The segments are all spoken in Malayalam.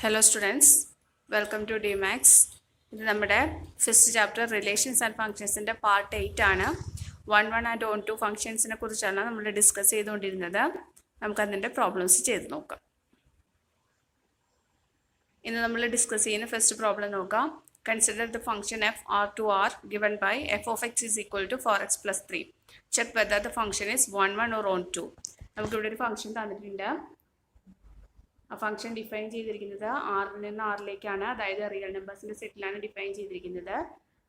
Hello students, welcome to DMAX. ഇത് നമ്മുടെ ഫസ്റ്റ് ചാപ്റ്റർ റിലേഷൻസ് ആൻഡ് ഫങ്ഷൻസിൻ്റെ പാർട്ട് 8 ആണ്. 1 ആൻഡ് 2 ഫങ്ഷൻസിനെ കുറിച്ചാണ് നമ്മൾ ഡിസ്കസ് ചെയ്തുകൊണ്ടിരുന്നത്. നമുക്കതിൻ്റെ പ്രോബ്ലംസ് ചെയ്ത് നോക്കാം. ഇന്ന് നമ്മൾ ഡിസ്കസ് ചെയ്യുന്ന ഫസ്റ്റ് പ്രോബ്ലം നോക്കാം. Consider the function f r to r given by f of x is equal to 4x plus 3. Check whether the function is 1 1 or on 2. നമുക്കിവിടെ ഒരു ഫംഗ്ഷൻ തന്നിട്ടുണ്ട്. ആ ഫംഗ്ഷൻ ഡിഫൈൻ ചെയ്തിരിക്കുന്നത് ആറിൽ നിന്ന് ആറിലേക്കാണ്, അതായത് റിയൽ നമ്പേഴ്സിൻ്റെ സെറ്റിലാണ് ഡിഫൈൻ ചെയ്തിരിക്കുന്നത്.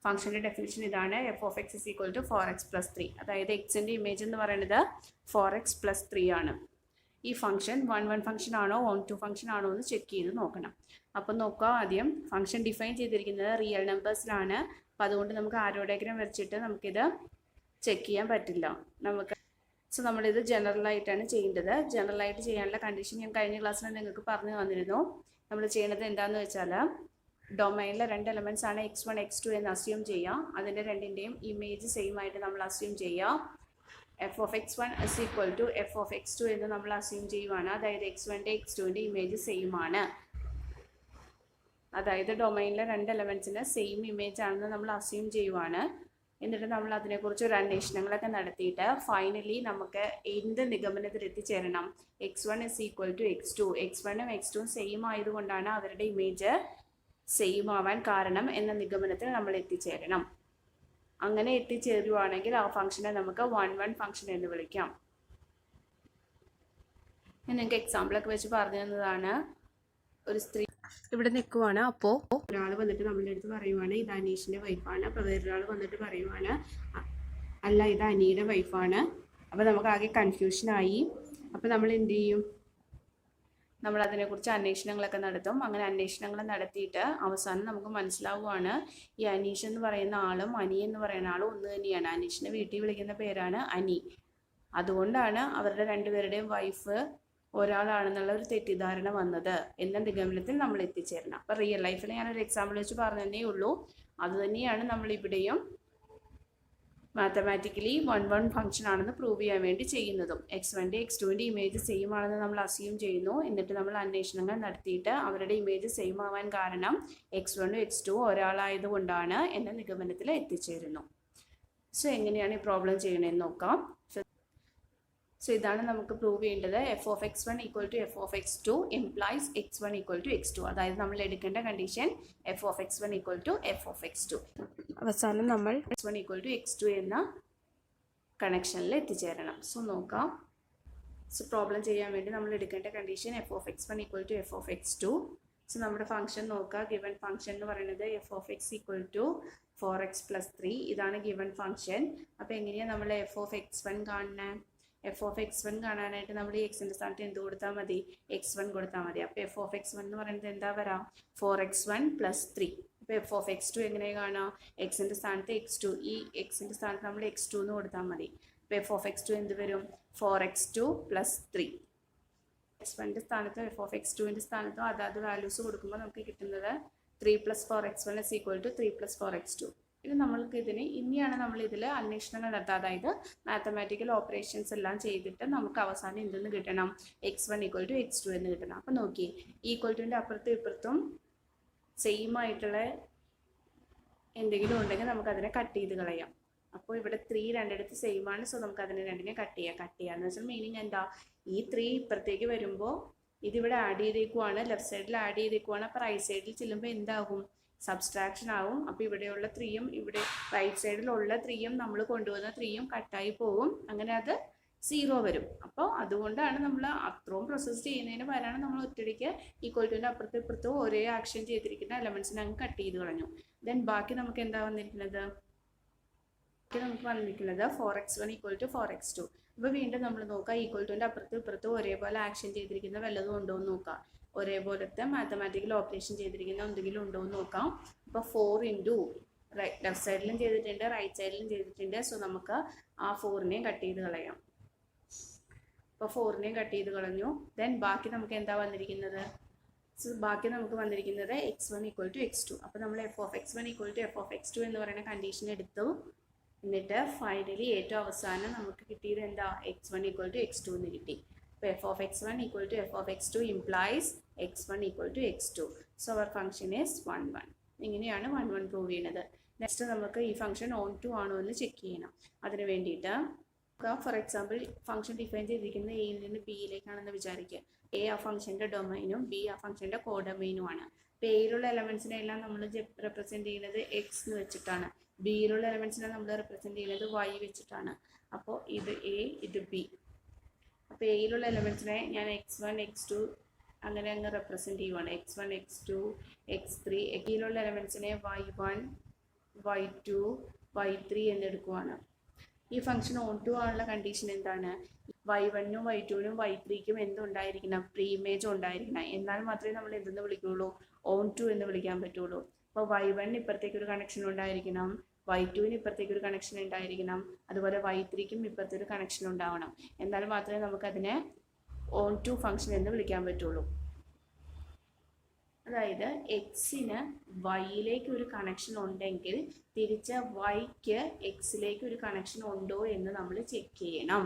ഫംഗ്ഷൻ്റെ ഡെഫിനിഷൻ ഇതാണ്: F of X is equal to 4x plus 3. അതായത് എക്സിൻ്റെ ഇമേജ് എന്ന് പറയുന്നത് 4x plus 3 ആണ്. ഈ ഫംഗ്ഷൻ 1 1 ഫംഗ്ഷൻ ആണോ 1 2 ഫംഗ്ഷൻ ആണോ എന്ന് ചെക്ക് ചെയ്ത് നോക്കണം. അപ്പം നോക്കുക, ആദ്യം ഫംഗ്ഷൻ ഡിഫൈൻ ചെയ്തിരിക്കുന്നത് റിയൽ നമ്പേഴ്സിലാണ്. അപ്പം അതുകൊണ്ട് നമുക്ക് ആരോ ഡയഗ്രം വരച്ചിട്ട് നമുക്കിത് ചെക്ക് ചെയ്യാൻ പറ്റില്ല. സോ നമ്മളിത് ജനറലായിട്ടാണ് ചെയ്യേണ്ടത്. ജനറലായിട്ട് ചെയ്യാനുള്ള കണ്ടീഷൻ ഞാൻ കഴിഞ്ഞ ക്ലാസ്സിൽ നിങ്ങൾക്ക് പറഞ്ഞു തന്നിരുന്നു. നമ്മൾ ചെയ്യേണ്ടത് എന്താണെന്ന് വെച്ചാൽ, ഡൊമൈനിലെ രണ്ട് എലമെൻറ്റ്സ് ആണ് x1 x2 എന്ന് അസ്യൂം ചെയ്യാം. അതിൻ്റെ രണ്ടിൻ്റെയും ഇമേജ് സെയിം ആയിട്ട് നമ്മൾ അസ്യൂം ചെയ്യാം. F of x1 is equal to F of x2 എന്ന് നമ്മൾ അസ്യൂം ചെയ്യുവാണ്. അതായത് x1ൻ്റെ x2ൻ്റെ ഇമേജ് സെയിം ആണ്. അതായത് ഡൊമൈനിലെ രണ്ട് എലമെൻറ്റ്സിന് സെയിം ഇമേജ് ആണെന്ന് നമ്മൾ അസ്യൂം ചെയ്യുവാണ്. എന്നിട്ട് നമ്മൾ അതിനെക്കുറിച്ച് ഒരു അന്വേഷണങ്ങളൊക്കെ നടത്തിയിട്ട് ഫൈനലി നമുക്ക് എന്ത് നിഗമനത്തിൽ എത്തിച്ചേരണം? x1 is equal to x2. x1ഉം x2ഉം സെയിം ആയതുകൊണ്ടാണ് അവരുടെ ഇമേജ് സെയിം ആവാൻ കാരണം എന്ന നിഗമനത്തിൽ നമ്മൾ എത്തിച്ചേരണം. അങ്ങനെ എത്തിച്ചേരുവാണെങ്കിൽ ആ ഫംഗ്ഷനെ നമുക്ക് 1 1 ഫംഗ്ഷൻ എന്ന് വിളിക്കാം. ഞാൻ നിങ്ങൾക്ക് എക്സാമ്പിളൊക്കെ വെച്ച് പറഞ്ഞു തന്നതാണ്. ഒരു സ്ത്രീ ഇവിടെ നിൽക്കുവാണ്. അപ്പോൾ ഒരാൾ വന്നിട്ട് നമ്മളുടെ അടുത്ത് പറയുവാണ് ഇത് അനീഷിൻ്റെ വൈഫാണ്. അപ്പോൾ വേറൊരാൾ വന്നിട്ട് പറയുവാണ് അല്ല ഇത് അനിയുടെ വൈഫാണ്. അപ്പോൾ നമുക്ക് ആകെ കൺഫ്യൂഷനായി. അപ്പോൾ നമ്മൾ എന്ത് ചെയ്യും? നമ്മൾ അതിനെക്കുറിച്ച് അന്വേഷണങ്ങളൊക്കെ നടത്തും. അങ്ങനെ അന്വേഷണങ്ങൾ നടത്തിയിട്ട് അവസാനം നമുക്ക് മനസ്സിലാവുകയാണ് ഈ അനീഷ് എന്ന് പറയുന്ന ആളും അനി എന്ന് പറയുന്ന ആളും ഒന്ന് തന്നെയാണ്. അനീഷിനെ വീട്ടിൽ വിളിക്കുന്ന പേരാണ് അനി. അതുകൊണ്ടാണ് അവരുടെ രണ്ടുപേരുടെയും വൈഫ് ഒരാളാണെന്നുള്ള ഒരു തെറ്റിദ്ധാരണ വന്നത് എന്ന നിഗമനത്തിൽ നമ്മൾ എത്തിച്ചേരണം. അപ്പോൾ റിയൽ ലൈഫിൽ ഞാനൊരു എക്സാമ്പിൾ വെച്ച് പറഞ്ഞതേ ഉള്ളൂ. അതുതന്നെയാണ് നമ്മളിവിടെയും മാത്തമാറ്റിക്കലി 1 1 ഫംഗ്ഷൻ ആണെന്ന് പ്രൂവ് ചെയ്യാൻ വേണ്ടി ചെയ്യുന്നതും. x1ൻ്റെ x2ൻ്റെ ഇമേജ് സെയിം ആണെന്ന് നമ്മൾ അസ്യൂം ചെയ്യുന്നു. എന്നിട്ട് നമ്മൾ അന്വേഷണങ്ങൾ നടത്തിയിട്ട് അവരുടെ ഇമേജ് സെയിം ആവാൻ കാരണം x1ഉം x2ഉം ഒരാളായതുകൊണ്ടാണ് എന്ന നിഗമനത്തിൽ എത്തിച്ചേരുന്നു. സോ എങ്ങനെയാണ് ഈ പ്രോബ്ലം ചെയ്യണമെന്ന് നോക്കാം. സോ ഇതാണ് നമുക്ക് പ്രൂവ് ചെയ്യേണ്ടത്. F of x1 equal to F of x2 implies x1 equal to x2. അതായത് നമ്മൾ എടുക്കേണ്ട condition F of x1 equal to F of x2. അവസാനം നമ്മൾ x1 ഈക്വൽ ടു x2 എന്ന കണക്ഷനിൽ എത്തിച്ചേരണം. സോ നോക്കാം. സോ പ്രോബ്ലം ചെയ്യാൻ വേണ്ടി നമ്മൾ എടുക്കേണ്ട condition F of x1 equal to F of x2. So നമ്മുടെ ഫംഗ്ഷൻ നോക്കുക. ഗിവൺ ഫംഗ്ഷൻ എന്ന് പറയുന്നത് F of x equal to 4x plus 3. ഇതാണ് ഗിവൺ ഫംഗ്ഷൻ. അപ്പോൾ എങ്ങനെയാണ് നമ്മൾ എഫ് ഓഫ് x1 കാണുന്നത്? എഫ് ഓഫ് x1 കാണാനായിട്ട് നമ്മൾ ഈ എക്സിൻ്റെ സ്ഥാനത്ത് എന്ത് കൊടുത്താൽ മതി? x1 കൊടുത്താൽ മതി. അപ്പോൾ എഫ് ഓഫ് x1 എന്ന് പറയുന്നത് എന്താ വരാം? 4x1 plus 3. അപ്പോൾ എഫ് ഓഫ് x2 എങ്ങനെ കാണാം? എക്സിൻ്റെ സ്ഥാനത്ത് x2, ഈ എക്സിൻ്റെ സ്ഥാനത്ത് നമ്മൾ x2 എന്ന് കൊടുത്താൽ മതി. അപ്പോൾ എഫ് ഓഫ് x2 എന്ത് വരും? 4x2 plus 3. x1ൻ്റെ സ്ഥാനത്തും എഫ് ഓഫ് x2ൻ്റെ സ്ഥാനത്തും അതാത് വാല്യൂസ് കൊടുക്കുമ്പോൾ നമുക്ക് കിട്ടുന്നത് 3 plus 4x1 is equal to 3 plus 4x2. ഇത് നമ്മൾക്ക് ഇനിയാണ് നമ്മൾ ഇതിൽ അന്വേഷണങ്ങൾ നടത്തുക. അതായത് മാത്തമാറ്റിക്കൽ ഓപ്പറേഷൻസ് എല്ലാം ചെയ്തിട്ട് നമുക്ക് അവസാനം എന്തെന്ന് കിട്ടണം? x1 ഈക്വൽ ടു x2 എന്ന് കിട്ടണം. അപ്പോൾ നോക്കി, ഈക്വൽ ടുവിൻ്റെ അപ്പുറത്തും ഇപ്പുറത്തും സെയിം ആയിട്ടുള്ള എന്തെങ്കിലും ഉണ്ടെങ്കിൽ നമുക്കതിനെ കട്ട് ചെയ്ത് കളയാം. അപ്പോൾ ഇവിടെ 3 രണ്ടിടത്ത് സെയിം ആണ്. സോ നമുക്ക് അതിനെ രണ്ടിനെ കട്ട് ചെയ്യാന്ന് വെച്ചാൽ മീനിങ് എന്താ? ഈ 3 ഇപ്പുറത്തേക്ക് വരുമ്പോൾ ഇതിവിടെ ആഡ് ചെയ്തേക്കുവാണ്, ലെഫ്റ്റ് സൈഡിൽ ആഡ് ചെയ്തേക്കുവാണ്. അപ്പോൾ റൈറ്റ് സൈഡിൽ ചെല്ലുമ്പോൾ എന്താകും? സബ്സ്ട്രാക്ഷൻ ആവും. അപ്പോൾ ഇവിടെയുള്ള 3യും ഇവിടെ റൈറ്റ് സൈഡിലുള്ള 3യും നമ്മൾ കൊണ്ടുവന്ന 3യും കട്ടായി പോകും. അങ്ങനെ അത് 0 വരും. അപ്പോൾ അതുകൊണ്ടാണ് നമ്മൾ അത്രയും പ്രോസസ്സ് ചെയ്യുന്നതിന് പകരമാണ് നമ്മൾ ഒറ്റയടിക്ക് ഈക്വൽ ടുവിൻ്റെ അപ്പുറത്തും ഇപ്പുറത്തും ഒരേ ആക്ഷൻ ചെയ്തിരിക്കുന്ന എലമെൻറ്റ്സിനെ അങ്ങ് കട്ട് ചെയ്ത് കളഞ്ഞു. ദെൻ ബാക്കി നമുക്ക് എന്താ വന്നിരിക്കുന്നത്? നമുക്ക് വന്നിരിക്കുന്നത് 4x1 ഈക്വൽ ടു 4x2. അപ്പോൾ വീണ്ടും നമ്മൾ നോക്കാം, ഈക്വൽ ടുവിൻ്റെ അപ്പുറത്തും ഇപ്പുറത്തും ഒരേപോലെ ആക്ഷൻ ചെയ്തിരിക്കുന്ന വല്ലതും ഉണ്ടോ എന്ന് നോക്കാം. ഒരേപോലത്തെ മാത്തമാറ്റിക്കൽ ഓപ്പറേഷൻ ചെയ്തിരിക്കുന്ന എന്തെങ്കിലും ഉണ്ടോ എന്ന് നോക്കാം. അപ്പോൾ 4 ഇൻറ്റു ലെഫ്റ്റ് സൈഡിലും ചെയ്തിട്ടുണ്ട്, റൈറ്റ് സൈഡിലും ചെയ്തിട്ടുണ്ട്. സോ നമുക്ക് ആ 4നെയും കട്ട് ചെയ്ത് കളയാം. അപ്പോൾ 4നെയും കട്ട് ചെയ്ത് കളഞ്ഞു. ദെൻ ബാക്കി നമുക്ക് എന്താ വന്നിരിക്കുന്നത്? സോ ബാക്കി നമുക്ക് വന്നിരിക്കുന്നത് x1 ഈക്വൽ ടു x2. അപ്പോൾ നമ്മൾ F of x1 equal to F of x2 എന്ന് പറയുന്ന കണ്ടീഷൻ എടുത്തു. എന്നിട്ട് ഫൈനലി ഏറ്റവും അവസാനം നമുക്ക് കിട്ടിയത് എന്താ? x1 ഈക്വൽ ടു x2 എന്ന് കിട്ടി. അപ്പോൾ F of X one equal to F of X two implies X one equal to X two. So our function is 1 1. ഇങ്ങനെയാണ് 1 1 പ്രൂവ് ചെയ്യുന്നത്. നെക്സ്റ്റ് നമുക്ക് ഈ ഫംഗ്ഷൻ ഓൺ ടു ആണോ എന്ന് ചെക്ക് ചെയ്യണം. അതിന് വേണ്ടിയിട്ട് ഫോർ എക്സാമ്പിൾ ഫംഗ്ഷൻ ഡിഫൈൻ ചെയ്തിരിക്കുന്നത് എയിൽ നിന്ന് ബിയിലേക്കാണെന്ന് വിചാരിക്കുക. എ ആ ഫംഗ്ഷൻ്റെ ഡൊമൈനും ബി ആ ഫംഗ്ഷൻ്റെ കോഡൊമൈനുമാണ്. അപ്പോൾ എയിലുള്ള എലമെൻസിനെ എല്ലാം നമ്മൾ റെപ്രസെൻറ്റ് ചെയ്യുന്നത് എക്സ് എന്ന് വെച്ചിട്ടാണ്. ബിയിലുള്ള എലമെൻസിനെ നമ്മൾ റെപ്രസെൻറ്റ് ചെയ്യുന്നത് വൈ വെച്ചിട്ടാണ്. അപ്പോൾ ഇത് എ, ഇത് ബി. അപ്പോൾ എയിലുള്ള എലമെൻസിനെ ഞാൻ x1 x2 അങ്ങനെ അങ്ങ് റെപ്രസെൻറ്റ് ചെയ്യുവാണ്. x1 x2 x3. എയിലുള്ള എലമെൻസിനെ y1 y2 y3 എന്നെടുക്കുവാണ്. ഈ ഫംഗ്ഷൻ ഓൺ ടു ആണുള്ള കണ്ടീഷൻ എന്താണ്? y1നും y2നും y3ക്കും എന്തുണ്ടായിരിക്കണം? പ്രീ ഇമേജ് ഉണ്ടായിരിക്കണം. എന്നാൽ മാത്രമേ നമ്മൾ എന്തെന്ന് വിളിക്കുകയുള്ളൂ? ഓൺ ടു എന്ന് വിളിക്കാൻ പറ്റുള്ളൂ. അപ്പോൾ y1 ഇപ്പുറത്തേക്ക് ഒരു കണക്ഷൻ ഉണ്ടായിരിക്കണം, y2ന് ഇപ്പുറത്തേക്ക് ഒരു കണക്ഷൻ ഉണ്ടായിരിക്കണം, അതുപോലെ y3ക്കും ഇപ്പുറത്തെ ഒരു കണക്ഷൻ ഉണ്ടാവണം. എന്നാൽ മാത്രമേ നമുക്കതിനെ ഓൺ ടു ഫംഗ്ഷൻ എന്ന് വിളിക്കാൻ പറ്റുള്ളൂ. അതായത് എക്സിന് വൈയിലേക്ക് ഒരു കണക്ഷൻ ഉണ്ടെങ്കിൽ തിരിച്ച് വൈക്ക് എക്സിലേക്ക് ഒരു കണക്ഷൻ ഉണ്ടോ എന്ന് നമ്മൾ ചെക്ക് ചെയ്യണം.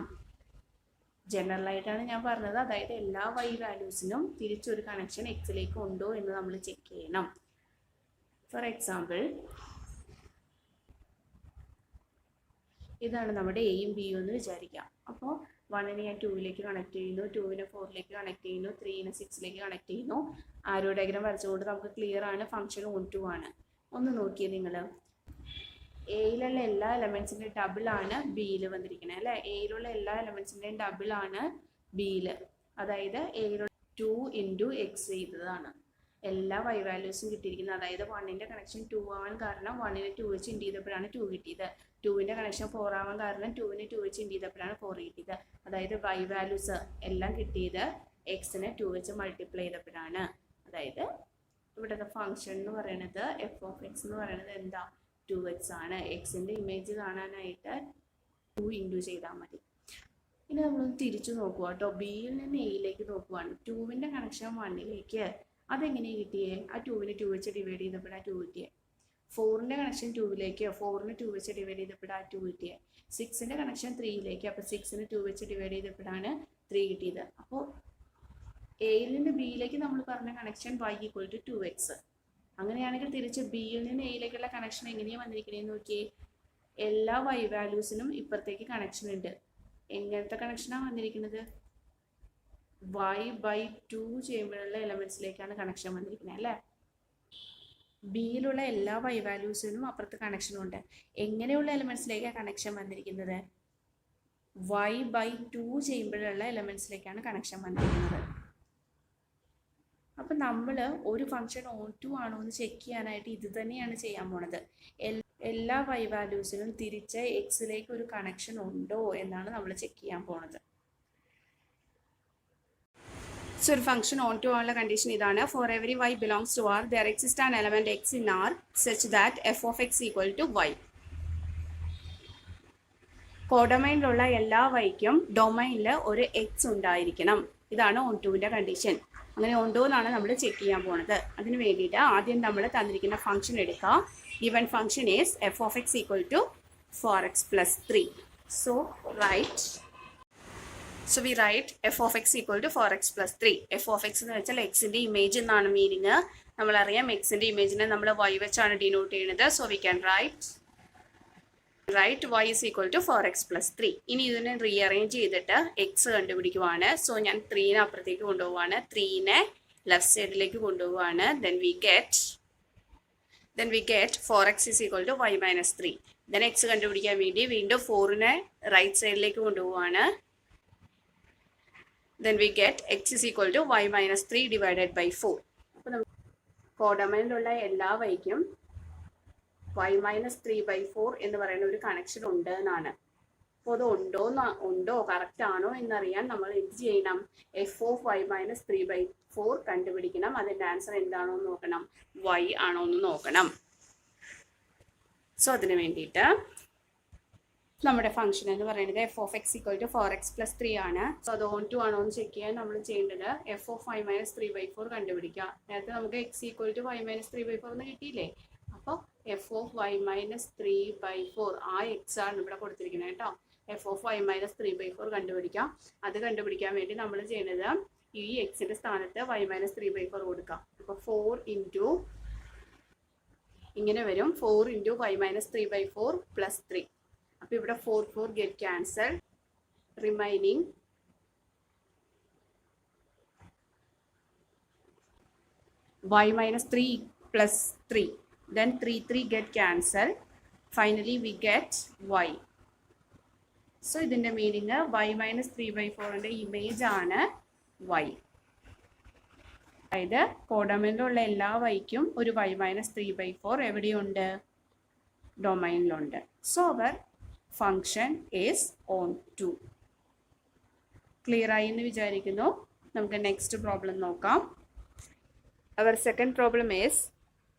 ജനറലായിട്ടാണ് ഞാൻ പറഞ്ഞത്. അതായത് എല്ലാ വൈ വാല്യൂസിനും തിരിച്ചൊരു കണക്ഷൻ എക്സിലേക്ക് ഉണ്ടോ എന്ന് നമ്മൾ ചെക്ക് ചെയ്യണം. ഫോർ എക്സാമ്പിൾ ഇതാണ് നമ്മുടെ എയും ബിയും എന്ന് വിചാരിക്കാം. അപ്പോൾ 1നെ ഞാൻ 2ലേക്ക് കണക്ട് ചെയ്യുന്നു, 2നെ 4ലേക്ക് കണക്ട് ചെയ്യുന്നു, 3നെ 6ലേക്ക് കണക്ട് ചെയ്യുന്നു. ആരോ ഡയഗ്രാം വരച്ചുകൊണ്ട് നമുക്ക് ക്ലിയർ ആണ് ഫംഗ്ഷൻ ഓൺ ടു ആണ്. ഒന്ന് നോക്കിയേ നിങ്ങൾ, എയിലുള്ള എല്ലാ എലമെൻസിൻ്റെ ഡബിളാണ് ബിയിൽ വന്നിരിക്കുന്നത് അല്ലേ? എയിലുള്ള എല്ലാ എലമെൻസിൻ്റെയും ഡബിളാണ് ബിയിൽ. അതായത് എയിലുള്ള 2 × x ചെയ്തതാണ് എല്ലാ വൈ വാല്യൂസും കിട്ടിയിരിക്കുന്നത്. അതായത് 1ൻ്റെ കണക്ഷൻ 2 ആവാൻ കാരണം 1നെ 2 വെച്ച് ഇൻഡ് ചെയ്തപ്പോഴാണ് 2 കിട്ടിയത്. 2ൻ്റെ കണക്ഷൻ 4 ആവാൻ കാരണം 2നെ 2 വെച്ച് ഇൻഡ് ചെയ്തപ്പോഴാണ് 4 കിട്ടിയത്. അതായത് വൈ വാല്യൂസ് എല്ലാം കിട്ടിയത് എക്സിനെ 2 വെച്ച് മൾട്ടിപ്ലൈ ചെയ്തപ്പോഴാണ്. അതായത് ഇവിടുത്തെ ഫംഗ്ഷൻ എന്ന് പറയുന്നത് എഫ് ഓഫ് എക്സ് എന്ന് പറയുന്നത് എന്താ? 2x ആണ്. എക്സിൻ്റെ ഇമേജ് കാണാനായിട്ട് 2 ഇൻറ്റു ചെയ്താൽ മതി. ഇനി നമ്മളൊന്ന് തിരിച്ചു നോക്കുക കേട്ടോ. ബിയിൽ നിന്ന് എയിലേക്ക് നോക്കുവാണ്. 2ൻ്റെ കണക്ഷൻ 1ലേക്ക് അതെങ്ങനെയാണ് കിട്ടിയേ? ആ 2നെ 2 വെച്ച് ഡിവൈഡ് ചെയ്തപ്പോഴാണ് 2 കിട്ടിയേ. 4ൻ്റെ കണക്ഷൻ 2ലേക്ക് 4നെ 2 വെച്ച് ഡിവൈഡ് ചെയ്തപ്പോഴാണ് 2 കിട്ടിയേ. 6ൻ്റെ കണക്ഷൻ 3ലേക്ക് അപ്പോൾ 6നെ 2 വെച്ച് ഡിവൈഡ് ചെയ്തപ്പോഴാണ് 3 കിട്ടിയത്. അപ്പോൾ എയിൽ നിന്ന് ബിയിലേക്ക് നമ്മൾ പറഞ്ഞ കണക്ഷൻ y = 2x. അങ്ങനെയാണെങ്കിൽ തിരിച്ച് ബിയിൽ നിന്ന് എയിലേക്കുള്ള കണക്ഷൻ എങ്ങനെയാണ് വന്നിരിക്കണേന്ന് നോക്കിയേ. എല്ലാ വൈ വാല്യൂസിനും ഇപ്പുറത്തേക്ക് കണക്ഷൻ ഉണ്ട്. എങ്ങനത്തെ കണക്ഷനാണ് വന്നിരിക്കുന്നത്? y/2 ചെയ്യുമ്പോഴുള്ള എലമെൻസിലേക്കാണ് കണക്ഷൻ വന്നിരിക്കുന്നത് അല്ലേ? ബിയിലുള്ള എല്ലാ വൈ വാല്യൂസിനും അപ്പുറത്ത് കണക്ഷൻ ഉണ്ട്. എങ്ങനെയുള്ള എലമെൻസിലേക്കാണ് കണക്ഷൻ വന്നിരിക്കുന്നത്? y/2 ചെയ്യുമ്പോഴുള്ള എലമെൻസിലേക്കാണ് കണക്ഷൻ വന്നിരിക്കുന്നത്. അപ്പം നമ്മൾ ഒരു ഫംഗ്ഷൻ ഓൺ ടു ആണോ എന്ന് ചെക്ക് ചെയ്യാനായിട്ട് ഇത് തന്നെയാണ് ചെയ്യാൻ പോണത്. എല്ലാ വൈ വാല്യൂസിനും തിരിച്ച് എക്സിലേക്ക് ഒരു കണക്ഷൻ ഉണ്ടോ എന്നാണ് നമ്മൾ ചെക്ക് ചെയ്യാൻ പോണത്. സോ ഒരു ഫംഗ്ഷൻ ഓൺ ടു ആണുള്ള കണ്ടീഷൻ ഇതാണ്. For every y belongs to R, there exists an element x in R such that f of x = y. കോഡൊമൈനിലുള്ള എല്ലാ വൈക്കും ഡൊമൈനിൽ ഒരു എക്സ് ഉണ്ടായിരിക്കണം. ഇതാണ് ഓൺ ടുവിൻ്റെ കണ്ടീഷൻ. അങ്ങനെ ഉണ്ടോ എന്നാണ് നമ്മൾ ചെക്ക് ചെയ്യാൻ പോണത്. അതിന് വേണ്ടിയിട്ട് ആദ്യം നമ്മൾ തന്നിരിക്കുന്ന ഫംഗ്ഷൻ എടുക്കുക. Given function is F of X = 4x + 3. So we write f of x = 4x + 3. f of x എന്ന് വെച്ചാൽ എക്സിൻ്റെ ഇമേജ് എന്നാണ് മീനിങ്. നമ്മളറിയാം എക്സിൻ്റെ ഇമേജിനെ നമ്മൾ y വെച്ചാണ് ഡിനോട്ട് ചെയ്യുന്നത്. So we can write y = 4x + 3. ഇനി ഇതിനെ റീഅറേഞ്ച് ചെയ്തിട്ട് എക്സ് കണ്ടുപിടിക്കുവാണ്. സോ ഞാൻ 3നെ അപ്പുറത്തേക്ക് കൊണ്ടുപോവാണ്, 3നെ ലെഫ്റ്റ് സൈഡിലേക്ക് കൊണ്ടുപോവാണ്. then we get 4x = y - 3. then x കണ്ടുപിടിക്കാൻ വേണ്ടി വീണ്ടും 4നെ റൈറ്റ് സൈഡിലേക്ക് കൊണ്ടുപോവാണ്. then we get x = y - 3 / 4. അപ്പോൾ നമ്മൾ കോഡൊമൈനിലുള്ള എല്ലാ വൈക്കും y - 3/4 എന്ന് പറയുന്ന ഒരു കണക്ഷൻ ഉണ്ട് എന്നാണ്. അപ്പോൾ അത് ഉണ്ടോ കറക്റ്റ് ആണോ എന്നറിയാൻ നമ്മൾ എന്ത് ചെയ്യണം? f of y - 3/4 കണ്ടുപിടിക്കണം. അതിൻ്റെ ആൻസർ എന്താണോ എന്ന് നോക്കണം, y ആണോ എന്ന് നോക്കണം. സോ അതിന് വേണ്ടിയിട്ട് നമ്മുടെ ഫംഗ്ഷൻ എന്ന് പറയുന്നത് f of x = 4x + 3 ആണ്. സോ അത് ഓൺ ടു ആണോ എന്ന് ചെക്ക് ചെയ്യാൻ നമ്മൾ ചെയ്യേണ്ടത് f of y - 3/4 കണ്ടുപിടിക്കുക. നേരത്തെ നമുക്ക് x = y - 3/4 എന്ന് കിട്ടിയില്ലേ? അപ്പോൾ f of y - 3/4 ആ x ആണ് ഇവിടെ കൊടുത്തിരിക്കുന്നത് കേട്ടോ. എഫ് ഓഫ് വൈ മൈനസ് 3/4 കണ്ടുപിടിക്കാം. അത് കണ്ടുപിടിക്കാൻ വേണ്ടി നമ്മൾ ചെയ്യുന്നത് ഈ എക്സിൻ്റെ സ്ഥാനത്ത് വൈ മൈനസ് 3/4 കൊടുക്കാം. അപ്പോൾ 4 ഇൻറ്റു ഇങ്ങനെ വരും, 4 ഇൻറ്റു വൈ മൈനസ് 3/4 പ്ലസ് 3. അപ്പോൾ ഇവിടെ 4 get cancel, remaining y minus 3 plus 3, then 3 get cancelled, finally we get y. So ഇതിൻ്റെ മീനിങ് y minus 3/4ൻ്റെ ഇമേജ് ആണ് y. അതായത് കോഡൊമൈനിലുള്ള എല്ലാ വൈക്കും ഒരു y minus 3/4 എവിടെയുണ്ട്? ഡൊമൈനിലുണ്ട്. So our function is onto. Clear ആയി എന്ന് വിചാരിക്കുന്നു. നമുക്ക് നെക്സ്റ്റ് പ്രോബ്ലം നോക്കാം. Our second problem is,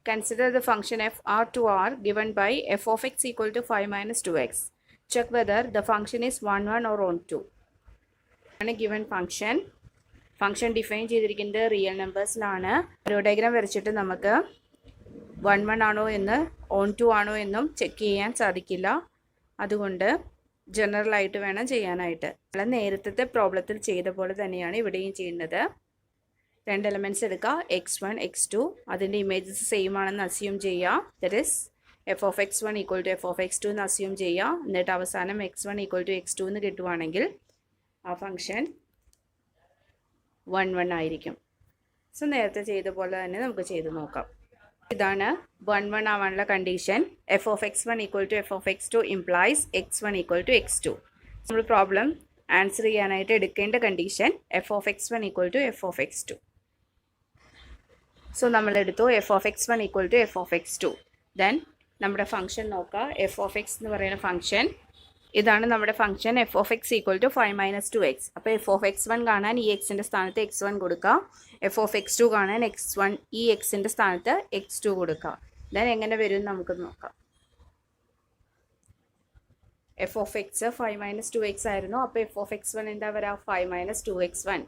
consider the function f r to r given by f of x equal to 5 minus 2x. Check whether the function is 1, 1 or on 2. ആണ് given function. ഫംഗ്ഷൻ ഡിഫൈൻ ചെയ്തിരിക്കുന്നത് റിയൽ നമ്പേഴ്സിലാണ്. ഒരു ഡയഗ്രാം വരച്ചിട്ട് നമുക്ക് 1, 1 ആണോ എന്ന് ഓൺ 2 ആണോ എന്നും ചെക്ക് ചെയ്യാൻ സാധിക്കില്ല. അതുകൊണ്ട് ജനറൽ ആയിട്ട് വേണം ചെയ്യാനായിട്ട്. നമ്മൾ നേരത്തെ പ്രോബ്ലത്തിൽ ചെയ്ത പോലെ തന്നെയാണ് ഇവിടെയും ചെയ്യുന്നത്. 2 എലമെൻറ്റ്സ് എടുക്കുക, x1 x2. അതിൻ്റെ ഇമേജസ് സെയിം ആണെന്ന് അസ്യൂം ചെയ്യുക. That is F of x1 equal to F of x2 എന്ന് അസ്യൂം ചെയ്യുക. എന്നിട്ട് അവസാനം x1 ഈക്വൽ ടു x2 എന്ന് കിട്ടുവാണെങ്കിൽ ആ ഫംഗ്ഷൻ 1, 1 ആയിരിക്കും. സോ നേരത്തെ ചെയ്ത പോലെ തന്നെ നമുക്ക് ചെയ്ത് നോക്കാം. ഇതാണ് 1, 1 ആവാനുള്ള condition. F of x1 equal to F of x2 implies x1 equal to x2. നമ്മൾ പ്രോബ്ലം ആൻസർ ചെയ്യാനായിട്ട് എടുക്കേണ്ട condition F of x1 equal to F of x2. So നമ്മളെടുത്തു f of x1 equal to F of x2. Then നമ്മുടെ ഫംഗ്ഷൻ നോക്കുക. എഫ് ഓഫ് എക്സ് എന്ന് പറയുന്ന ഫംഗ്ഷൻ ഇതാണ് നമ്മുടെ function. F of X equal to 5 minus 2x. അപ്പോൾ എഫ് ഓഫ് x1 കാണാൻ ഈ എക്സിൻ്റെ സ്ഥാനത്ത് x1 കൊടുക്കുക. എഫ് ഓഫ് x2 കാണാൻ x1 ഈ എക്സിൻ്റെ സ്ഥാനത്ത് x2 കൊടുക്കുക. ദെൻ എങ്ങനെ വരും നമുക്ക് നോക്കാം. F of X 5 minus 2x ആയിരുന്നു. അപ്പോൾ എഫ് ഓഫ് x1 എന്താ വരാ? 5 minus 2x1.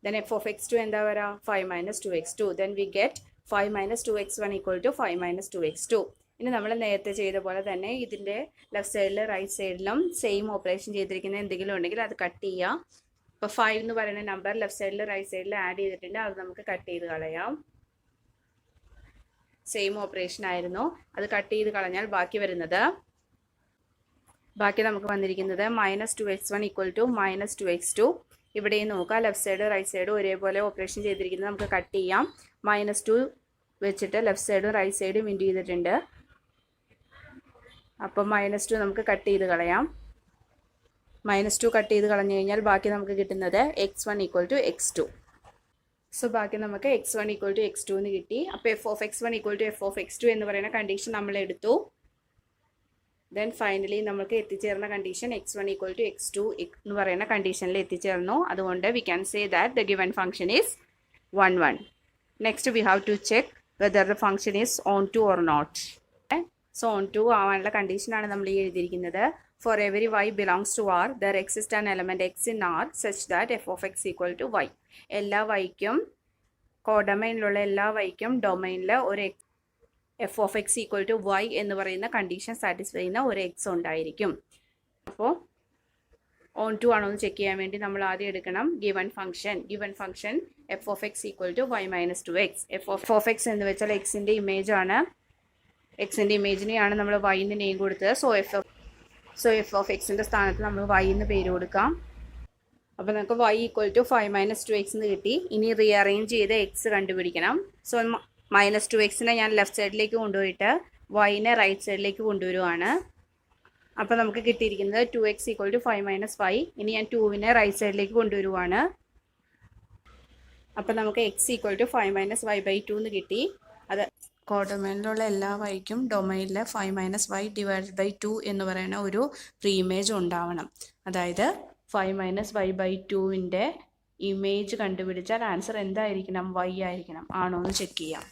Then f of x2 എന്താ വരാ? 5 minus 2x2. Then we get 5 minus 2x1 equal to 5 minus 2x2. ഇനി നമ്മൾ നേരത്തെ ചെയ്ത പോലെ തന്നെ ഇതിൻ്റെ ലെഫ്റ്റ് സൈഡിലും റൈറ്റ് സൈഡിലും സെയിം ഓപ്പറേഷൻ ചെയ്തിരിക്കുന്ന എന്തെങ്കിലും ഉണ്ടെങ്കിൽ അത് കട്ട് ചെയ്യുക. ഇപ്പോൾ 5 എന്ന് പറയുന്ന നമ്പർ ലെഫ്റ്റ് സൈഡിലും റൈറ്റ് സൈഡിലും ആഡ് ചെയ്തിട്ടുണ്ട്. അത് നമുക്ക് കട്ട് ചെയ്ത് കളയാം. സെയിം ഓപ്പറേഷൻ ആയിരുന്നു. അത് കട്ട് ചെയ്ത് കളഞ്ഞാൽ ബാക്കി നമുക്ക് വന്നിരിക്കുന്നത് minus 2x1 equal to minus 2x2. ഇവിടെയും നോക്കുക, ലെഫ്റ്റ് സൈഡ് റൈറ്റ് സൈഡും ഒരേപോലെ ഓപ്പറേഷൻ ചെയ്തിരിക്കുന്നത് നമുക്ക് കട്ട് ചെയ്യാം. -2 വെച്ചിട്ട് ലെഫ്റ്റ് സൈഡും റൈറ്റ് സൈഡും ഇൻറ്റു ചെയ്തിട്ടുണ്ട്. അപ്പം -2 നമുക്ക് കട്ട് ചെയ്ത് കളയാം. -2 കട്ട് ചെയ്ത് കളഞ്ഞു കഴിഞ്ഞാൽ ബാക്കി നമുക്ക് കിട്ടുന്നത് x1 equal to x2. So ബാക്കി നമുക്ക് x1 ഈക്വൽ ടു x2 എന്ന് കിട്ടി. അപ്പോൾ F of x1 equal to F of x2 എന്ന് പറയുന്ന കണ്ടീഷൻ നമ്മൾ എടുത്തു. ദെൻ ഫൈനലി നമുക്ക് എത്തിച്ചേർന്ന condition x1 equal to x2 എന്ന് പറയുന്ന കണ്ടീഷനിൽ എത്തിച്ചേർന്നു. അതുകൊണ്ട് we can say that the given function is 1, 1. Next we have to check whether the function is onto or not. So onto ആവാനുള്ള കണ്ടീഷനാണ് നമ്മൾ ഈ എഴുതിയിരിക്കുന്നത്. For every y belongs to R, there exists an element x in R such that f of x equal to y. എല്ലാ വൈക്കും കോഡൊമൈനിലുള്ള എല്ലാ വൈക്കും ഡൊമൈനിൽ ഒരു F of X equal to Y എന്ന് പറയുന്ന കണ്ടീഷൻ സാറ്റിസ്ഫൈ ചെയ്യുന്ന ഒരു എക്സ് ഉണ്ടായിരിക്കും. അപ്പോൾ ഓൺ ടു ആണോ എന്ന് ചെക്ക് ചെയ്യാൻ വേണ്ടി നമ്മൾ ആദ്യം എടുക്കണം given function F of X equal to Y minus 2x. F of X എന്ന് വെച്ചാൽ എക്സിൻ്റെ ഇമേജ് ആണ്. എക്സിൻ്റെ ഇമേജിനെയാണ് നമ്മൾ വൈന്ന് നെയിം കൊടുത്തത്. സോ എഫ് ഓഫ് എക്സിൻ്റെ സ്ഥാനത്ത് നമ്മൾ വൈ എന്ന് പേര് കൊടുക്കാം. അപ്പോൾ നമുക്ക് y equal to 5 minus 2x എന്ന് കിട്ടി. ഇനി റീഅറേഞ്ച് ചെയ്ത് എക്സ് കണ്ടുപിടിക്കണം. സോ -2x ഞാൻ ലെഫ്റ്റ് സൈഡിലേക്ക് കൊണ്ടുപോയിട്ട് വൈനെ റൈറ്റ് സൈഡിലേക്ക് കൊണ്ടുവരുവാണ്. അപ്പോൾ നമുക്ക് കിട്ടിയിരിക്കുന്നത് 2x ഈക്വൽ ടു 5 minus 5. ഇനി ഞാൻ 2വിനെ റൈറ്റ് സൈഡിലേക്ക് കൊണ്ടുവരുവാണ്. അപ്പോൾ നമുക്ക് x equal to 5 minus y/2 എന്ന് കിട്ടി. അത് കോഡൊമൈനിലുള്ള എല്ലാ വൈക്കും ഡൊമൈനിൽ 5 minus y divided by 2 എന്ന് പറയുന്ന ഒരു പ്രീ ഇമേജ് ഉണ്ടാവണം. അതായത് 5 minus y/2ൻ്റെ ഇമേജ് കണ്ടുപിടിച്ചാൽ ആൻസർ എന്തായിരിക്കണം? y ആയിരിക്കണം. ആണോ എന്ന് ചെക്ക് ചെയ്യാം.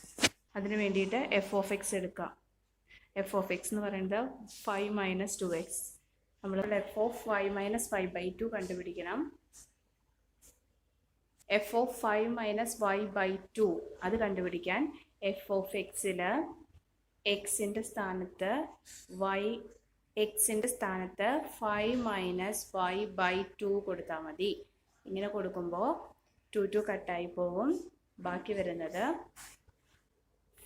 അതിന് വേണ്ടിയിട്ട് എഫ് ഓഫ് എക്സ് എടുക്കാം. എഫ് ഓഫ് എക്സ് എന്ന് പറയുന്നത് 5 minus 2x. നമ്മൾ എഫ് ഓഫ് 5 minus y/2 കണ്ടുപിടിക്കണം. എഫ് ഓഫ് 5 minus y/2 അത് കണ്ടുപിടിക്കാൻ എഫ് ഓഫ് എക്സിൽ എക്സിൻ്റെ സ്ഥാനത്ത് y എക്സിൻ്റെ സ്ഥാനത്ത് 5 മൈനസ് 5/2 കൊടുത്താൽ മതി. ഇങ്ങനെ കൊടുക്കുമ്പോൾ 2 കട്ടായി പോകും. ബാക്കി വരുന്നത്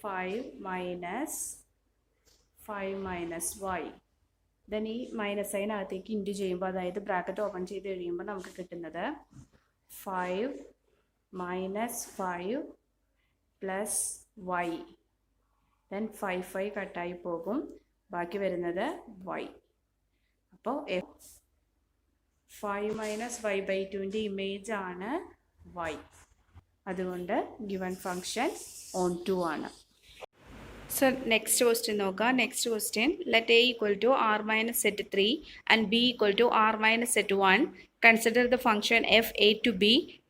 5 മൈനസ് y. ദെൻ ഈ മൈനസ് സൈനകത്തേക്ക് ഇൻറ്റു ചെയ്യുമ്പോൾ, അതായത് ബ്രാക്കറ്റ് ഓപ്പൺ ചെയ്ത് കഴിയുമ്പോൾ നമുക്ക് കിട്ടുന്നത് 5 മൈനസ് 5 പ്ലസ് y. ദെൻ 5 കട്ടായി പോകും. ബാക്കി വരുന്നത് y. അപ്പോൾ 5 മൈനസ് y/2ൻ്റെ ഇമേജ് ആണ് y. അതുകൊണ്ട് ഗിവൺ ഫംഗ്ഷൻ ഓൺ2 ആണ്. സോ നെക്സ്റ്റ് ക്വസ്റ്റ്യൻ നോക്കാം. Next question, let a equal to r minus set 3 and b equal to r minus set 1. Consider the function f a to b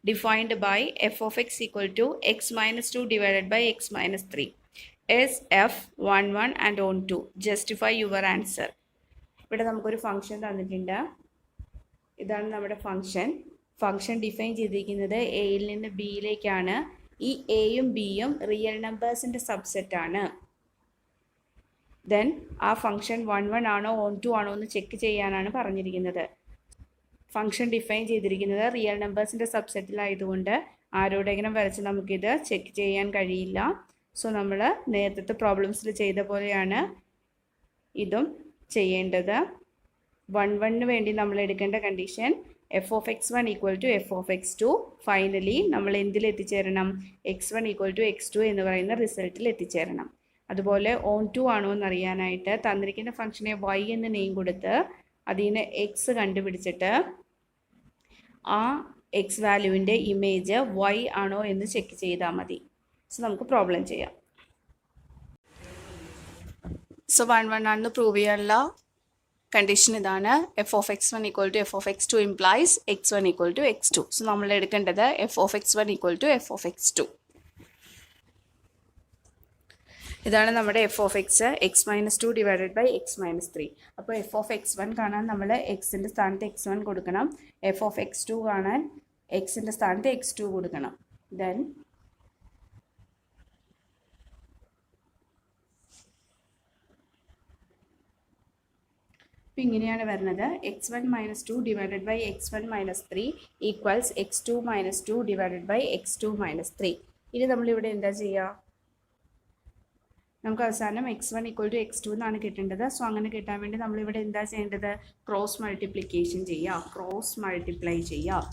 defined by f of x equal to x minus 2 divided by x minus 3. is f 1 1 and on 2. Justify your answer. ഇവിടെ നമുക്കൊരു ഫംഗ്ഷൻ തന്നിട്ടുണ്ട്. ഇതാണ് നമ്മുടെ ഫംഗ്ഷൻ ഡിഫൈൻ ചെയ്തിരിക്കുന്നത് എയിൽ നിന്ന് ബിയിലേക്കാണ്. ഈ എയും ബിയും റിയൽ നമ്പേഴ്സിൻ്റെ സബ്സെറ്റാണ്. ദെൻ ആ ഫംഗ്ഷൻ 1 1 ആണോ ഓൺ 2 ആണോ എന്ന് ചെക്ക് ചെയ്യാനാണ് പറഞ്ഞിരിക്കുന്നത്. ഫംഗ്ഷൻ ഡിഫൈൻ ചെയ്തിരിക്കുന്നത് റിയൽ നമ്പേഴ്സിൻ്റെ സബ്സെറ്റിലായതുകൊണ്ട് ആരോടെങ്കിലും വരച്ച് നമുക്കിത് ചെക്ക് ചെയ്യാൻ കഴിയില്ല. സോ നമ്മൾ നേരത്തെ പ്രോബ്ലംസിൽ ചെയ്ത പോലെയാണ് ഇതും ചെയ്യേണ്ടത്. 1 1 വേണ്ടി നമ്മൾ എടുക്കേണ്ട കണ്ടീഷൻ f of x1 equal to f of x2. Finally നമ്മൾ എന്തിൽ എത്തിച്ചേരണം? x1 ഈക്വൽ ടു x2 എന്ന് പറയുന്ന റിസൾട്ടിൽ എത്തിച്ചേരണം. അതുപോലെ ഓൺ 2 ആണോ എന്നറിയാനായിട്ട് തന്നിരിക്കുന്ന ഫംഗ്ഷനെ y എന്ന് നെയിം കൊടുത്ത് അതിന് x കണ്ടുപിടിച്ചിട്ട് ആ x വാല്യൂവിൻ്റെ ഇമേജ് y ആണോ എന്ന് ചെക്ക് ചെയ്താൽ മതി. സോ നമുക്ക് പ്രോബ്ലം ചെയ്യാം. സോ 1 1 ആണെന്ന് പ്രൂവ് ചെയ്യാനുള്ള കണ്ടീഷൻ ഇതാണ്. f of x1 equal to f of x2 implies x1 equal to x2. So നമ്മൾ എടുക്കേണ്ടത് f of x1 equal to f of x2. ഇതാണ് നമ്മുടെ f of x x-2 divided by x-3. അപ്പോൾ f of x1 കാണാൻ നമ്മൾ എക്സിൻ്റെ സ്ഥാനത്ത് x1 കൊടുക്കണം. f of x2 കാണാൻ എക്സിൻ്റെ സ്ഥാനത്ത് x2 കൊടുക്കണം. ദെൻ ഇങ്ങനെയാണ് വരുന്നത്. x1 minus 2 divided by x1 minus 3 equals x2 minus 2 divided by x2 minus 3. ഇനി നമ്മളിവിടെ എന്താ ചെയ്യുക? നമുക്ക് അവസാനം x1 ഈക്വൽ ടു x2 എന്നാണ് കിട്ടേണ്ടത്. സോ അങ്ങനെ കിട്ടാൻ വേണ്ടി നമ്മളിവിടെ എന്താ ചെയ്യേണ്ടത്? ക്രോസ് മൾട്ടിപ്ലിക്കേഷൻ ചെയ്യുക, ക്രോസ് മൾട്ടിപ്ലൈ ചെയ്യുക.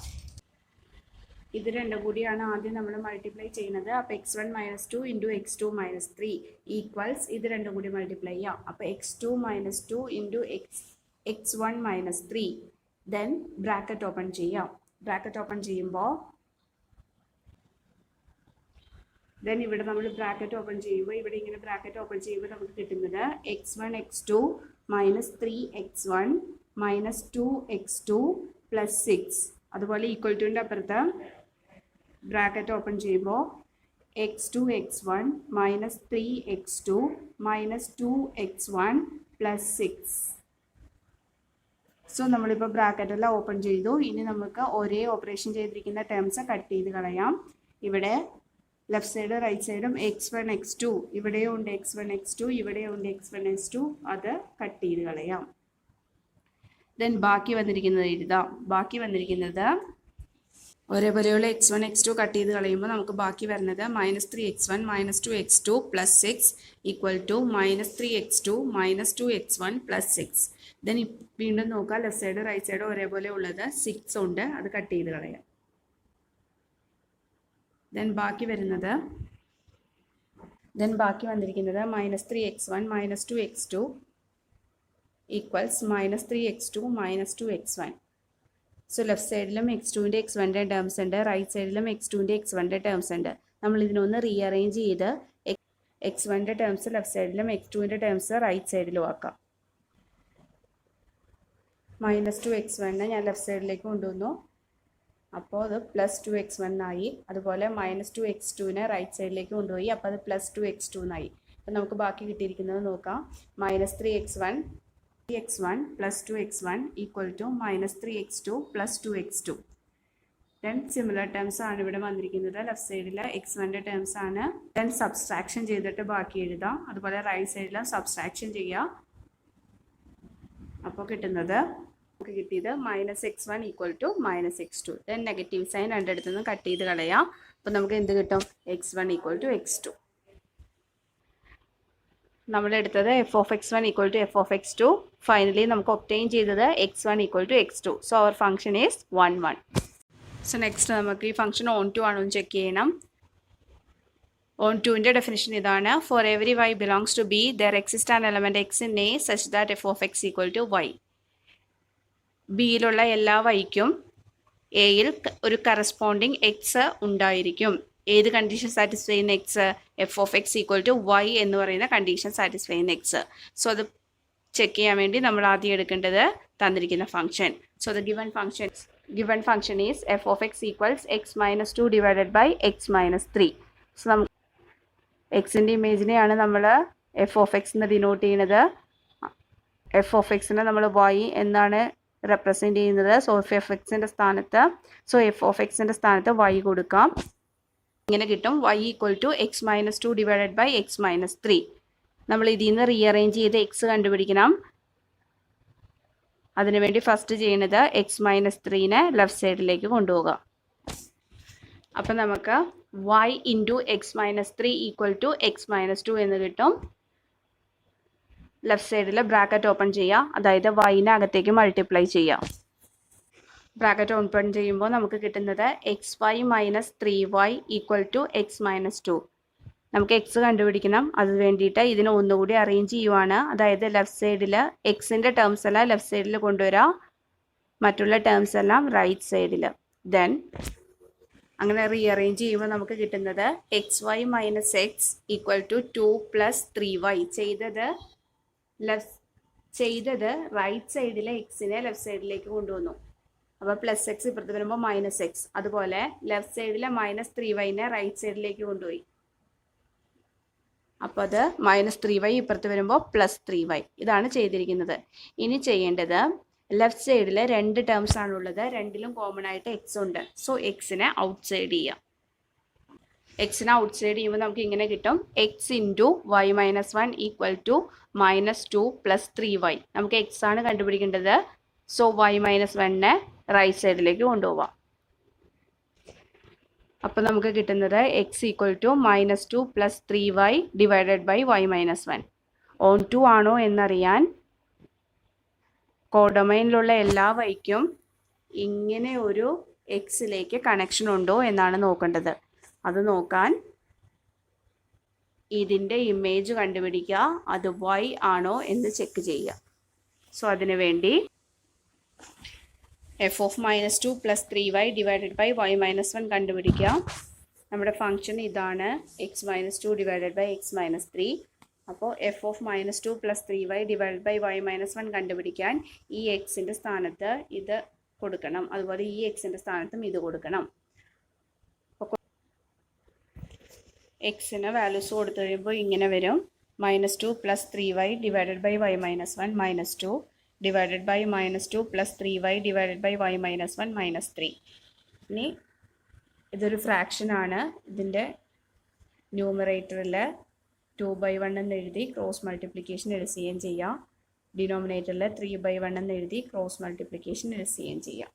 ഇത് രണ്ടും കൂടിയാണ് ആദ്യം നമ്മൾ മൾട്ടിപ്ലൈ ചെയ്യുന്നത്. അപ്പോൾ x1 minus 2 into x2 minus 3 equals ഇത് രണ്ടും കൂടി മൾട്ടിപ്ലൈ ചെയ്യാം. അപ്പോൾ x2 minus 2 into x1 minus 3. Then bracket open ചെയ്യാം. ബ്രാക്കറ്റ് ഓപ്പൺ ചെയ്യുമ്പോൾ ദെൻ ഇവിടെ നമ്മൾ ബ്രാക്കറ്റ് ഓപ്പൺ ചെയ്യുമ്പോൾ ഇവിടെ ഇങ്ങനെ ബ്രാക്കറ്റ് ഓപ്പൺ ചെയ്യുമ്പോൾ നമുക്ക് കിട്ടുന്നത് x1 x2 minus 3x1 minus 2x2 plus 6. അതുപോലെ ഈക്വൽ ടുവിൻ്റെ അപ്പുറത്ത് ബ്രാക്കറ്റ് ഓപ്പൺ ചെയ്യുമ്പോൾ x2 x1 minus 3x2 minus 2x1 plus 6. So നമ്മളിപ്പോൾ ബ്രാക്കറ്റെല്ലാം ഓപ്പൺ ചെയ്തു. ഇനി നമുക്ക് ഒരേ ഓപ്പറേഷൻ ചെയ്തിരിക്കുന്ന ടേംസ് കട്ട് ചെയ്ത് കളയാം. ഇവിടെ ലെഫ്റ്റ് സൈഡ് റൈറ്റ് സൈഡും x1 x2 ഇവിടെയും ഉണ്ട്, x1 x2 ഇവിടെയും ഉണ്ട്, x1 x2 അത് കട്ട് ചെയ്ത് കളയാം. ദെൻ ബാക്കി വന്നിരിക്കുന്നത് എഴുതാം. ബാക്കി വന്നിരിക്കുന്നത് ഒരേപോലെയുള്ള x1 x2 കട്ട് ചെയ്ത് കളയുമ്പോൾ നമുക്ക് ബാക്കി വരുന്നത് minus 3x1 minus 2x2 plus 6 equal to minus 3x2 minus 2x1 plus 6. Then വീണ്ടും നോക്കാം, ലെഫ്റ്റ് സൈഡ് റൈറ്റ് സൈഡ് ഒരേപോലെ ഉള്ളത് 6 ഉണ്ട്, അത് കട്ട് ചെയ്ത് കളയാം. ദെൻ ബാക്കി വന്നിരിക്കുന്നത് minus 3x1 minus 2x2 equals minus 3x2 minus 2x1. So left സൈഡിലും x2ൻ്റെ x1ൻ്റെ ടേംസ് ഉണ്ട്, റൈറ്റ് സൈഡിലും x2ൻ്റെ x1ൻ്റെ ടേംസ് ഉണ്ട്. നമ്മൾ ഇതിനൊന്ന് റീഅറേഞ്ച് ചെയ്ത് x1ൻ്റെ ടേംസ് ലെഫ്റ്റ് സൈഡിലും x2ൻ്റെ ടേംസ് റൈറ്റ് സൈഡിലും ആക്കാം. മൈനസ് 2x1 ഞാൻ ലെഫ്റ്റ് സൈഡിലേക്ക് കൊണ്ടുവന്നു. അപ്പോൾ അത് പ്ലസ് 2x1 ആയി. അതുപോലെ മൈനസ് 2x2നെ റൈറ്റ് സൈഡിലേക്ക് കൊണ്ടുപോയി. അപ്പോൾ അത് പ്ലസ് 2x2 എന്നായി. അപ്പോൾ നമുക്ക് ബാക്കി കിട്ടിയിരിക്കുന്നത് നോക്കാം. Minus 3x1 plus 2x1 equal to minus 3x2 plus 2x2. Then similar terms ആണ് ഇവിടെ വന്നിരിക്കുന്നത്. ലെഫ്റ്റ് സൈഡിൽ x1ൻ്റെ ടേംസ് ആണ്. ദെൻ സബ്സ്ട്രാക്ഷൻ ചെയ്തിട്ട് ബാക്കി എഴുതാം. അതുപോലെ റൈറ്റ് സൈഡിൽ സബ്സ്ട്രാക്ഷൻ ചെയ്യുക. അപ്പോൾ കിട്ടുന്നത് നമുക്ക് കിട്ടിയത് -x1 = -x2. Then negative sign രണ്ടിടത്തു നിന്ന് കട്ട് ചെയ്ത് കളയാം. അപ്പോൾ നമുക്ക് എന്ത് കിട്ടും? x1 = x2. നമ്മളെടുത്തത് f(x1) = f(x2). Finally നമുക്ക് ഒബ്റ്റെയിൻ ചെയ്തത് x1 = x2. So our function is 1 1. So next നമുക്ക് ഈ ഫംഗ്ഷൻ ഓൺ ടു ആണോ എന്ന് ചെക്ക് ചെയ്യണം. ഓൺ ടുവിൻ്റെ ഡെഫിനിഷൻ ഇതാണ്: for every y belongs to B there exists an element x in A such that f(x) = y. ബിയിലുള്ള എല്ലാ വൈക്കും എയിൽ ഒരു കറസ്പോണ്ടിങ് എക്സ് ഉണ്ടായിരിക്കും. ഏത് കണ്ടീഷൻ സാറ്റിസ്ഫൈ ചെയ്യുന്ന എക്സ്? f(x) = y എന്ന് പറയുന്ന കണ്ടീഷൻ സാറ്റിസ്ഫൈ ചെയ്യുന്ന എക്സ്. സോ അത് ചെക്ക് ചെയ്യാൻ വേണ്ടി നമ്മൾ ആദ്യം എടുക്കേണ്ടത് തന്നിരിക്കുന്ന function. So the given function is f(x) = x - 2 / x - 3. So നമുക്ക് എക്സിൻ്റെ ഇമേജിനെയാണ് നമ്മൾ f(x) എന്ന് ഡിനോട്ട് ചെയ്യുന്നത്. f(x)നെ നമ്മൾ y എന്നാണ് റെപ്രസെൻറ്റ് ചെയ്യുന്നത്. സോ f(x)ൻ്റെ സ്ഥാനത്ത് y കൊടുക്കാം. ഇങ്ങനെ കിട്ടും: y = x - 2 / x - 3. നമ്മൾ ഇതിൽ നിന്ന് റീഅറേഞ്ച് ചെയ്ത് എക്സ് കണ്ടുപിടിക്കണം. അതിനുവേണ്ടി ഫസ്റ്റ് ചെയ്യുന്നത് x - 3നെ ലെഫ്റ്റ് സൈഡിലേക്ക് കൊണ്ടുപോകാം. അപ്പം നമുക്ക് y × x - 3 = x - 2 എന്ന് കിട്ടും. ലെഫ്റ്റ് സൈഡിൽ ബ്രാക്കറ്റ് ഓപ്പൺ ചെയ്യുക, അതായത് y-നെ അകത്തേക്ക് മൾട്ടിപ്ലൈ ചെയ്യുക. ബ്രാക്കറ്റ് ഓപ്പൺ ചെയ്യുമ്പോൾ നമുക്ക് കിട്ടുന്നത് xy - 3y = x - 2. നമുക്ക് എക്സ് കണ്ടുപിടിക്കണം. അത് വേണ്ടിയിട്ട് ഇതിനെ ഒന്നുകൂടി അറേഞ്ച് ചെയ്യുവാണ്. അതായത് ലെഫ്റ്റ് സൈഡിൽ എക്സിൻ്റെ ടേംസ് എല്ലാം ലെഫ്റ്റ് സൈഡിൽ കൊണ്ടുവരാം, മറ്റുള്ള ടേംസ് എല്ലാം റൈറ്റ് സൈഡിൽ. ദെൻ അങ്ങനെ റീഅറേഞ്ച് ചെയ്യുമ്പോൾ നമുക്ക് കിട്ടുന്നത് xy - x = 2 + 3y. ചെയ്തത് റൈറ്റ് സൈഡിലെ എക്സിനെ ലെഫ്റ്റ് സൈഡിലേക്ക് കൊണ്ടുവന്നു. അപ്പോൾ +x ഇപ്പുറത്ത് വരുമ്പോൾ -x. അതുപോലെ ലെഫ്റ്റ് സൈഡിലെ -3yനെ റൈറ്റ് സൈഡിലേക്ക് കൊണ്ടുപോയി. അപ്പോൾ അത് -3y ഇപ്പുറത്ത് വരുമ്പോൾ +3y. ഇതാണ് ചെയ്തിരിക്കുന്നത്. ഇനി ചെയ്യേണ്ടത് ലെഫ്റ്റ് സൈഡിൽ 2 ടേംസ് ആണുള്ളത്, രണ്ടിലും കോമൺ ആയിട്ട് എക്സ് ഉണ്ട്. സോ എക്സിനെ ഔട്ട് സൈഡ് ചെയ്യാം. എക്സിനെ ഔട്ട് സൈഡ് ചെയ്യുമ്പോൾ നമുക്ക് ഇങ്ങനെ കിട്ടും: x × y - 1 = -2 + 3y. നമുക്ക് എക്സ് ആണ് കണ്ടുപിടിക്കേണ്ടത്. സോ y - 1നെ റൈറ്റ് സൈഡിലേക്ക് കൊണ്ടുപോവാം. അപ്പോൾ നമുക്ക് കിട്ടുന്നത് x = -2 + 3y / y - 1. On to ആണോ എന്നറിയാൻ കോഡൊമൈനിലുള്ള എല്ലാ വൈക്കും ഇങ്ങനെ ഒരു എക്സിലേക്ക് കണക്ഷൻ ഉണ്ടോ എന്നാണ് നോക്കേണ്ടത്. അത് നോക്കാൻ ഇതിൻ്റെ ഇമേജ് കണ്ടുപിടിക്കുക, അത് y ആണോ എന്ന് ചെക്ക് ചെയ്യുക. സോ അതിനു വേണ്ടി f(-2 + 3y / y - 1) കണ്ടുപിടിക്കുക. നമ്മുടെ ഫംഗ്ഷൻ ഇതാണ്: x - 2 / x - 3. അപ്പോൾ f(-2 + 3y / y - 1) കണ്ടുപിടിക്കാൻ ഈ എക്സിൻ്റെ സ്ഥാനത്ത് ഇത് കൊടുക്കണം, അതുപോലെ ഈ എക്സിൻ്റെ സ്ഥാനത്തും ഇത് കൊടുക്കണം. എക്സിന് വാല്യൂസ് കൊടുത്തു കഴിയുമ്പോൾ ഇങ്ങനെ വരും: -2 + 3y / y - 1 -2 -2 + 3y / y - 1 -3. ഇനി ഇതൊരു ഫ്രാക്ഷനാണ്. ഇതിൻ്റെ ന്യൂമറേറ്ററിൽ 2/1 എന്ന് എഴുതി ക്രോസ് മൾട്ടിപ്ലിക്കേഷൻ എഴുതുകയും ചെയ്യാം. ഡിനോമിനേറ്ററിൽ 3/1 എന്ന് എഴുതി ക്രോസ് മൾട്ടിപ്ലിക്കേഷൻ എഴുതുകയും ചെയ്യാം.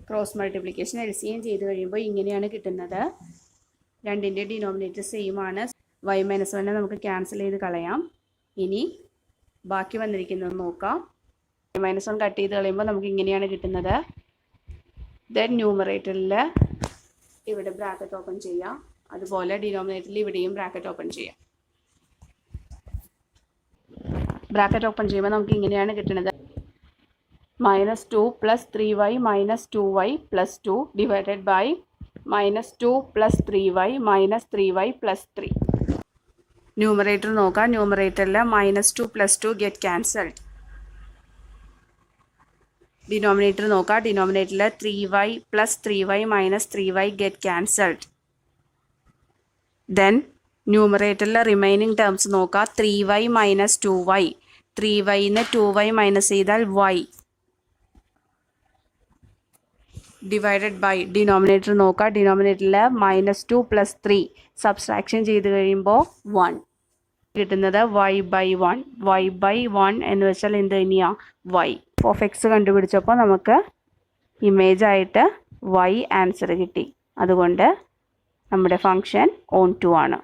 ക്രോസ് മൾട്ടിപ്ലിക്കേഷൻ എൽസിഎം ചെയ്ത് കഴിയുമ്പോൾ ഇങ്ങനെയാണ് കിട്ടുന്നത്. രണ്ടിൻ്റെ ഡിനോമിനേറ്റർ സെയിം ആണ്. y - 1 നമുക്ക് ക്യാൻസൽ ചെയ്ത് കളയാം. ഇനി ബാക്കി വന്നിരിക്കുന്നത് നോക്കാം. y - 1 കട്ട് ചെയ്ത് കളയുമ്പോൾ നമുക്ക് ഇങ്ങനെയാണ് കിട്ടുന്നത്. ദെൻ ന്യൂമറേറ്ററിൽ ഇവിടെ ബ്രാക്കറ്റ് ഓപ്പൺ ചെയ്യാം, അതുപോലെ ഡിനോമിനേറ്ററിൽ ഇവിടെയും ബ്രാക്കറ്റ് ഓപ്പൺ ചെയ്യാം. ബ്രാക്കറ്റ് ഓപ്പൺ ചെയ്യുമ്പോൾ നമുക്ക് ഇങ്ങനെയാണ് കിട്ടുന്നത്: -2 + 3y - 2y + 2 / -2 + 3y - 3y + 3. Numerator നോക്കാം. ന്യൂമറേറ്ററിൽ -2 + 2 ഗെറ്റ് ക്യാൻസൽഡ്. ഡിനോമിനേറ്റർ നോക്കാം. ഡിനോമിനേറ്ററിൽ 3y + 3y - 3y get cancelled. Then ന്യൂമറേറ്ററിൽ റിമൈനിങ് ടേംസ് നോക്കാം. 3y - 2y. 3y-ന്ന് 2y മൈനസ് ചെയ്താൽ y. ഡിവൈഡഡ് ബൈ ഡിനോമിനേറ്റർ നോക്കുക. ഡിനോമിനേറ്ററിൽ -2 + 3 സബ്സ്ട്രാക്ഷൻ ചെയ്ത് കഴിയുമ്പോൾ 1 കിട്ടുന്നത് y/1. y/1 എന്ന് വെച്ചാൽ എന്ത് തന്നെയാണ്? y. f(x) കണ്ടുപിടിച്ചപ്പോൾ നമുക്ക് ഇമേജ് ആയിട്ട് y ആൻസർ കിട്ടി. അതുകൊണ്ട് നമ്മുടെ ഫംഗ്ഷൻ ഓൺ ടു ആണ്.